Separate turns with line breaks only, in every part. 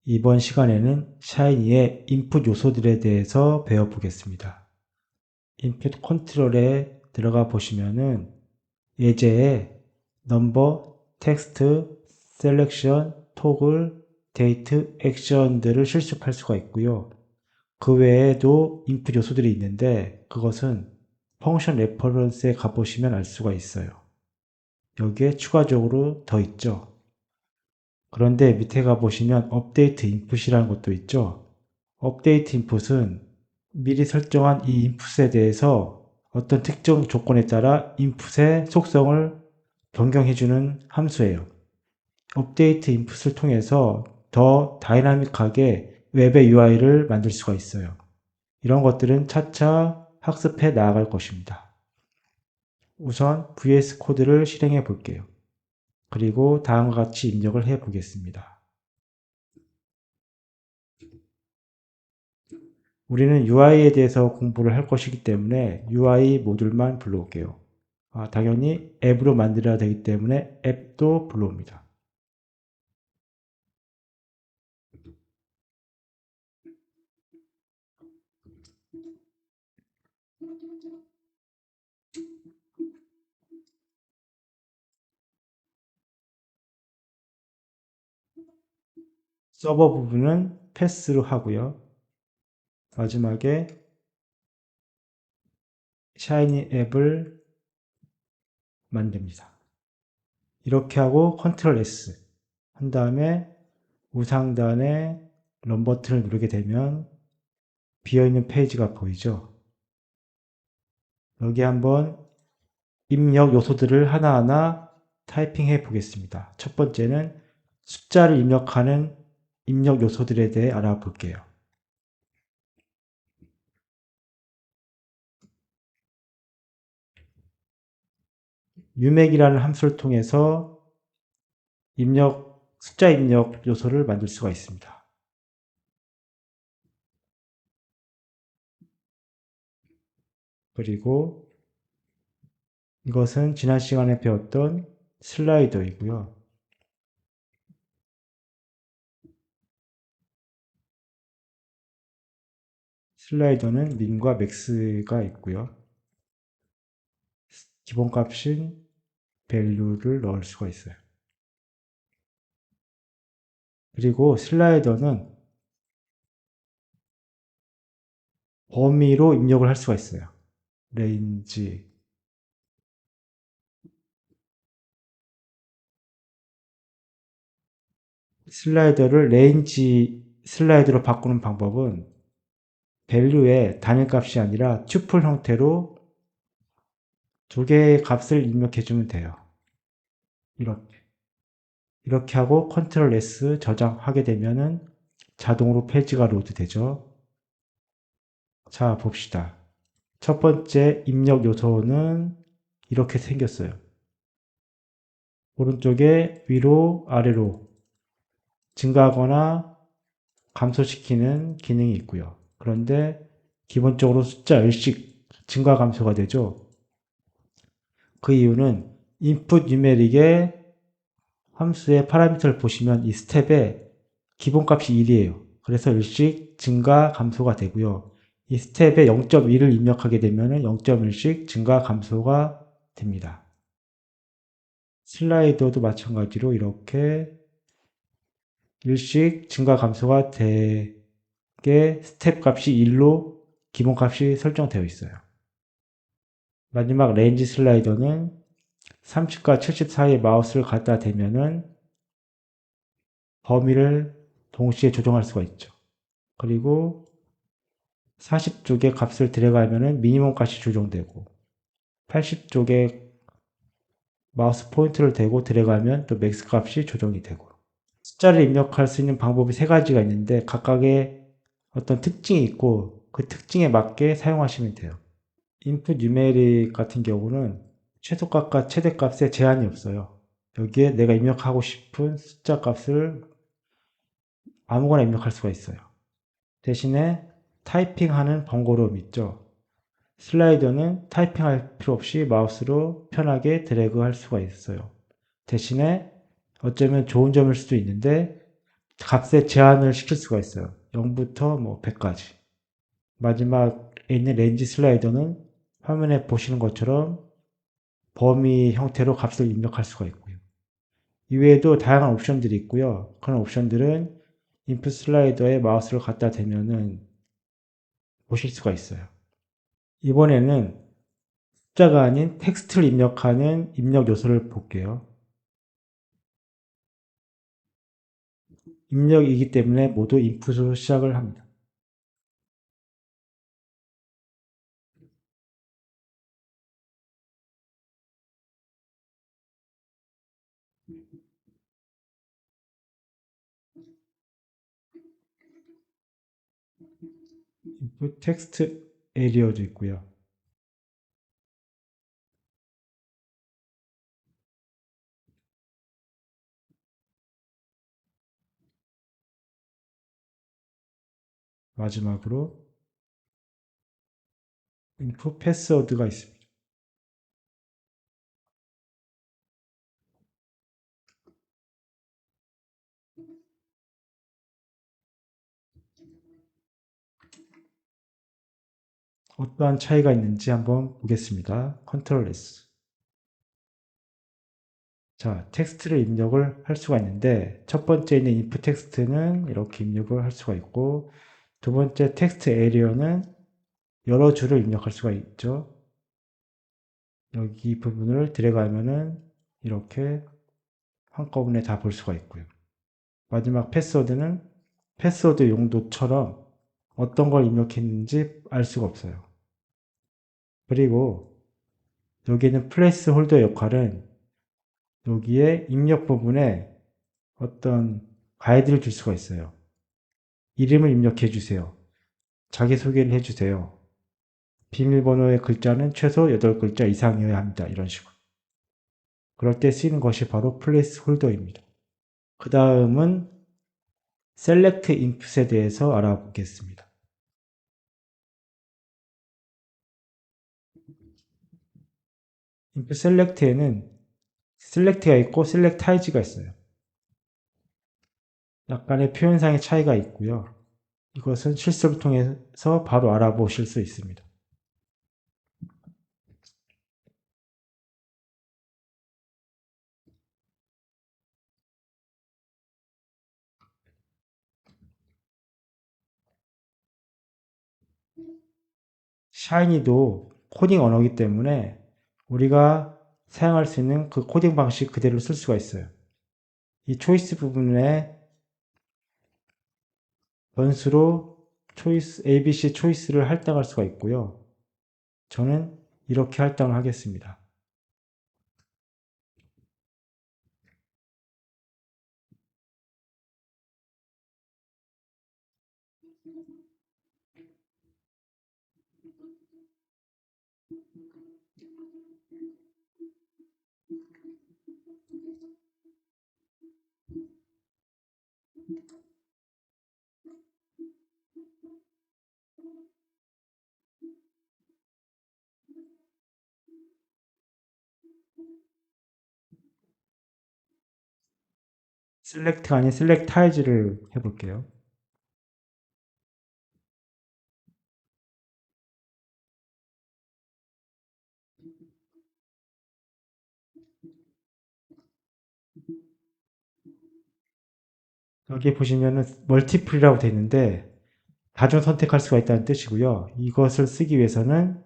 이번 시간에는 샤이니의 인풋 요소들에 대해서 배워보겠습니다. 인풋 컨트롤에 들어가 보시면은 예제에 넘버, 텍스트, 셀렉션, 토글, 데이트, 액션들을 실습할 수가 있고요. 그 외에도 인풋 요소들이 있는데 그것은 펑션 레퍼런스에 가보시면 알 수가 있어요. 여기에 추가적으로 더 있죠. 그런데 밑에 가보시면 업데이트 인풋이라는 것도 있죠. 업데이트 인풋은 미리 설정한 이 인풋에 대해서 어떤 특정 조건에 따라 인풋의 속성을 변경해주는 함수예요. 업데이트 인풋을 통해서 더 다이나믹하게 웹의 UI를 만들 수가 있어요. 이런 것들은 차차 학습해 나아갈 것입니다. 우선 VS 코드를 실행해 볼게요. 그리고 다음과 같이 입력을 해 보겠습니다. 우리는 UI에 대해서 공부를 할 것이기 때문에 UI 모듈만 불러올게요. 당연히 앱으로 만들어야 되기 때문에 앱도 불러옵니다. 서버 부분은 패스로 하고요. 마지막에 샤이니 앱을 만듭니다. 이렇게 하고 컨트롤 S 한 다음에 우상단에 런 버튼을 누르게 되면 비어있는 페이지가 보이죠. 여기 한번 입력 요소들을 하나하나 타이핑해 보겠습니다. 첫 번째는 숫자를 입력하는 입력 요소들에 대해 알아볼게요. 유맥이라는 함수를 통해서 숫자 입력 요소를 만들 수가 있습니다. 그리고 이것은 지난 시간에 배웠던 슬라이더이고요. 슬라이더는 민과 맥스가 있고요. 기본값인 value를 넣을 수가 있어요. 그리고 슬라이더는 범위로 입력을 할 수가 있어요. range. 슬라이더를 range 슬라이드로 바꾸는 방법은 value의 단일값이 아니라 tuple 형태로 두 개의 값을 입력해 주면 돼요. 이렇게 하고 컨트롤 S 저장하게 되면은 자동으로 페이지가 로드 되죠. 자, 봅시다. 첫 번째 입력 요소는 이렇게 생겼어요. 오른쪽에 위로 아래로 증가하거나 감소시키는 기능이 있고요. 그런데 기본적으로 숫자 10씩 증가 감소가 되죠. 그 이유는 input numeric의 함수의 파라미터를 보시면 이 스텝의 기본값이 1이에요. 그래서 1씩 증가 감소가 되고요. 이 스텝에 0.1을 입력하게 되면 0.1씩 증가 감소가 됩니다. 슬라이더도 마찬가지로 이렇게 1씩 증가 감소가 되게 스텝 값이 1로 기본 값이 설정되어 있어요. 마지막 레인지 슬라이더는 30과 70 사이에 마우스를 갖다 대면은 범위를 동시에 조정할 수가 있죠. 그리고 40쪽의 값을 들어가면은 미니멈 값이 조정되고 80쪽에 마우스 포인트를 대고 들어가면 또 맥스 값이 조정이 되고 숫자를 입력할 수 있는 방법이 세 가지가 있는데 각각의 어떤 특징이 있고 그 특징에 맞게 사용하시면 돼요. input numeric 같은 경우는 최소값과 최대값에 제한이 없어요. 여기에 내가 입력하고 싶은 숫자 값을 아무거나 입력할 수가 있어요. 대신에 타이핑하는 번거로움이 있죠. 슬라이더는 타이핑할 필요 없이 마우스로 편하게 드래그 할 수가 있어요. 대신에 어쩌면 좋은 점일 수도 있는데 값의 제한을 시킬 수가 있어요. 0부터 뭐 100까지. 마지막에 있는 렌지 슬라이더는 화면에 보시는 것처럼 범위 형태로 값을 입력할 수가 있고요. 이외에도 다양한 옵션들이 있고요. 그런 옵션들은 인풋 슬라이더에 마우스를 갖다 대면은 보실 수가 있어요. 이번에는 숫자가 아닌 텍스트를 입력하는 입력 요소를 볼게요. 입력이기 때문에 모두 인풋으로 시작을 합니다. 인풋 텍스트 에리어도 있고요. 마지막으로 인풋 패스워드가 있습니다. 어떠한 차이가 있는지 한번 보겠습니다. 컨트롤 S. 자, 텍스트를 입력을 할 수가 있는데 첫 번째 있는 input 텍스트는 이렇게 입력을 할 수가 있고 두 번째 텍스트 에리어는 여러 줄을 입력할 수가 있죠. 여기 부분을 들어가면은 이렇게 한꺼번에 다 볼 수가 있고요. 마지막 패스워드는 패스워드 용도처럼 어떤 걸 입력했는지 알 수가 없어요. 그리고 여기는 플레이스 홀더 역할은 여기에 입력 부분에 어떤 가이드를 줄 수가 있어요. 이름을 입력해 주세요. 자기소개를 해주세요. 비밀번호의 글자는 최소 8글자 이상이어야 합니다. 이런 식으로. 그럴 때 쓰이는 것이 바로 플레이스 홀더입니다. 그 다음은 셀렉트 인풋에 대해서 알아보겠습니다. 인풋 셀렉트에는 셀렉트가 있고 셀렉트 타이즈가 있어요. 약간의 표현상의 차이가 있고요. 이것은 실습을 통해서 바로 알아보실 수 있습니다. 샤이니도 코딩 언어이기 때문에 우리가 사용할 수 있는 그 코딩 방식 그대로 쓸 수가 있어요. 이 초이스 부분에 변수로 초이스, ABC 초이스를 할당할 수가 있고요. 저는 이렇게 할당을 하겠습니다. 셀렉트가 아닌 셀렉트 타이즈를 해볼게요. 여기 보시면은 멀티플이라고 되어 있는데 다중 선택할 수가 있다는 뜻이고요. 이것을 쓰기 위해서는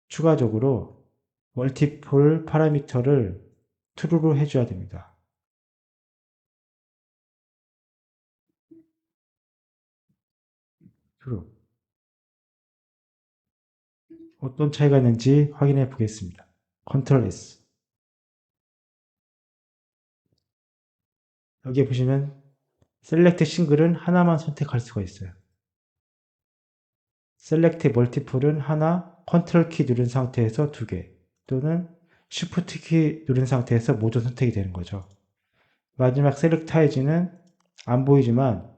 추가적으로 멀티플 파라미터를 true로 해줘야 됩니다. true. 어떤 차이가 있는지 확인해 보겠습니다. Ctrl S. 여기 보시면 셀렉트 싱글은 하나만 선택할 수가 있어요. 셀렉트 멀티플은 하나, 컨트롤 키 누른 상태에서 2개 또는 쉬프트 키 누른 상태에서 모두 선택이 되는 거죠. 마지막 셀렉트 타이즈는 안 보이지만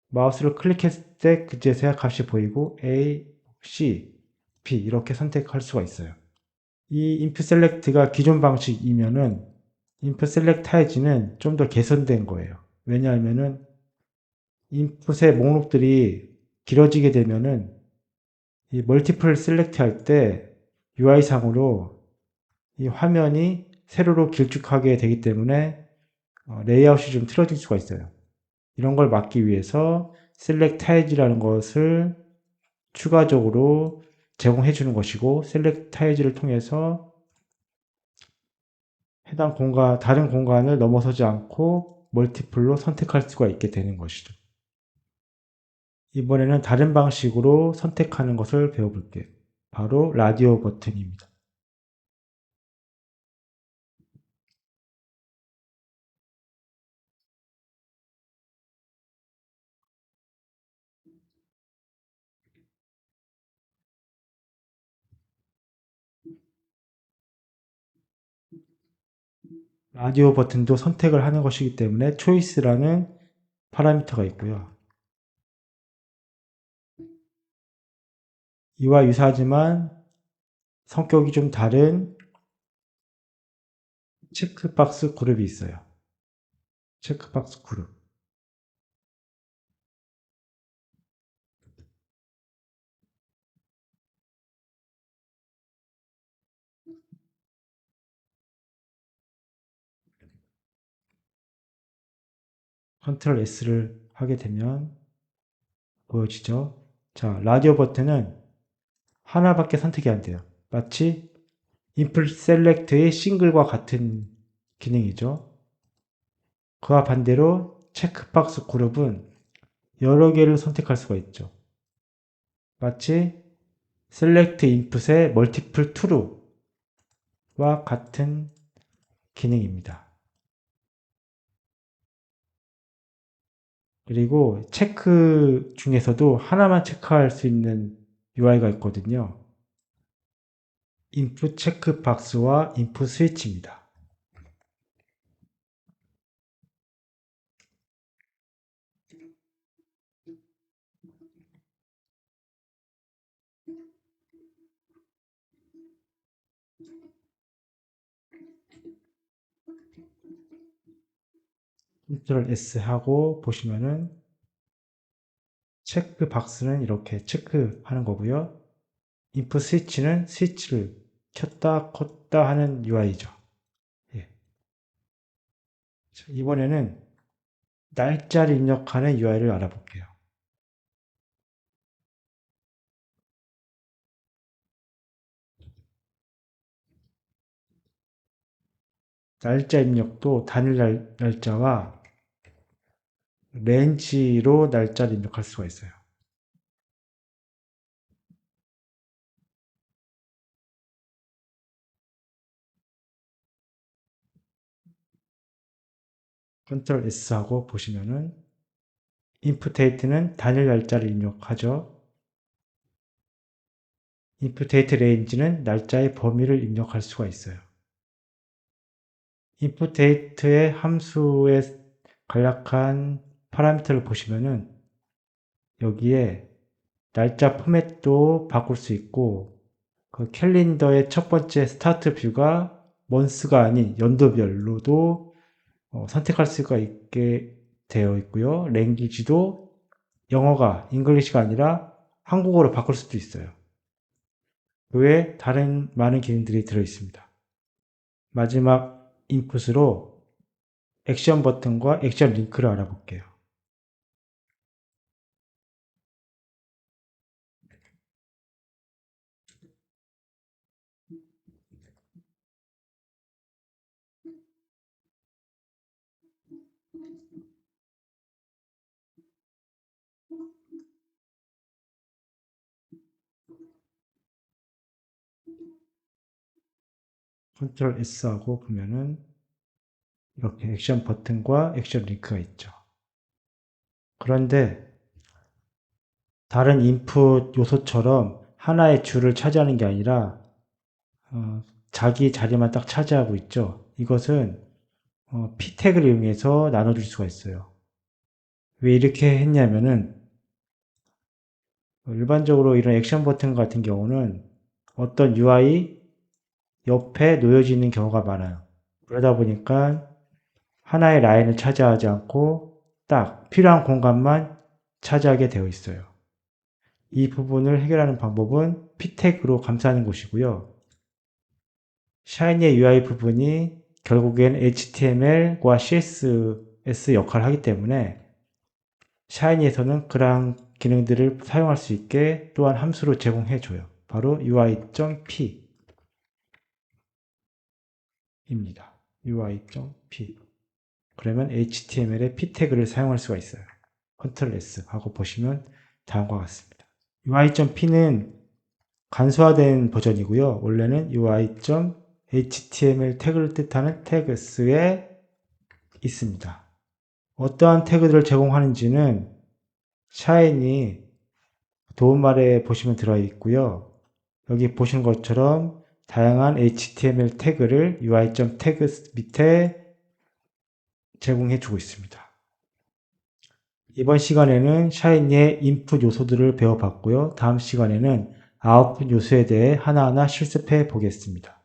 마우스를 클릭했을 때 그제서야 값이 보이고 A, C, B 이렇게 선택할 수가 있어요. 이 input select가 기존 방식이면은 input select 타이즈는 좀 더 개선된 거예요. 왜냐하면은 인풋의 목록들이 길어지게 되면은 이 멀티플 셀렉트 할 때 UI상으로 이 화면이 세로로 길쭉하게 되기 때문에 레이아웃이 좀 틀어질 수가 있어요. 이런 걸 막기 위해서 셀렉트 타일즈라는 것을 추가적으로 제공해 주는 것이고, 셀렉트 타일즈를 통해서 해당 공간, 다른 공간을 넘어서지 않고 멀티플로 선택할 수가 있게 되는 것이죠. 이번에는 다른 방식으로 선택하는 것을 배워볼게요. 바로 라디오 버튼입니다. 라디오 버튼도 선택을 하는 것이기 때문에 초이스라는 파라미터가 있고요. 이와 유사하지만 성격이 좀 다른 체크박스 그룹이 있어요. 체크박스 그룹. 컨트롤 S를 하게 되면 보여지죠. 자, 라디오 버튼은 하나밖에 선택이 안 돼요. 마치 인풋 셀렉트의 싱글과 같은 기능이죠. 그와 반대로 체크박스 그룹은 여러 개를 선택할 수가 있죠. 마치 셀렉트 인풋의 멀티플 true와 같은 기능입니다. 그리고 체크 중에서도 하나만 체크할 수 있는 UI가 있거든요. 인풋 체크 박스와 인풋 스위치입니다. 컨트롤 S 하고 보시면은 체크 박스는 이렇게 체크하는 거고요. 인풋 스위치는 스위치를 켰다 껐다 하는 UI죠. 예. 이번에는 날짜를 입력하는 UI를 알아볼게요. 날짜 입력도 단일 날짜와 렌지로 날짜를 입력할 수가 있어요. 컨트롤 S 하고 보시면은 인풋 데이트는 단일 날짜를 입력하죠. 인풋 데이트 레인지는 날짜의 범위를 입력할 수가 있어요. 인풋 데이트의 함수의 간략한 파라미터를 보시면은 여기에 날짜 포맷도 바꿀 수 있고, 그 캘린더의 첫 번째 스타트 뷰가 먼스가 아닌 연도별로도 선택할 수가 있게 되어 있고요. 랭귀지도 영어가 잉글리시가 아니라 한국어로 바꿀 수도 있어요. 그 외에 다른 많은 기능들이 들어 있습니다. 마지막 인풋으로 액션 버튼과 액션 링크를 알아볼게요. 컨트롤 S 하고 보면은 이렇게 액션 버튼과 액션 링크가 있죠. 그런데 다른 인풋 요소처럼 하나의 줄을 차지하는 게 아니라 자기 자리만 딱 차지하고 있죠. 이것은 p 태그를 이용해서 나눠줄 수가 있어요. 왜 이렇게 했냐면은 일반적으로 이런 액션 버튼 같은 경우는 어떤 UI 옆에 놓여져 있는 경우가 많아요. 그러다 보니까 하나의 라인을 차지하지 않고 딱 필요한 공간만 차지하게 되어 있어요. 이 부분을 해결하는 방법은 p 태그로 감싸는 것이고요. 샤이니의 UI 부분이 결국엔 HTML과 CSS 역할을 하기 때문에 샤이니에서는 그러한 기능들을 사용할 수 있게 또한 함수로 제공해줘요. 바로 UI.p 입니다. UI.p. 그러면 HTML의 p 태그를 사용할 수가 있어요. Ctrl S 하고 보시면 다음과 같습니다. UI.p는 간소화된 버전이고요. 원래는 UI.html 태그를 뜻하는 태그스에 있습니다. 어떠한 태그들을 제공하는지는 샤이니 도움말에 보시면 들어있고요. 여기 보시는 것처럼 다양한 HTML 태그를 UI.tags 밑에 제공해주고 있습니다. 이번 시간에는 샤이니의 인풋 요소들을 배워봤고요. 다음 시간에는 아웃풋 요소에 대해 하나하나 실습해 보겠습니다.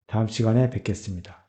다음 시간에 뵙겠습니다.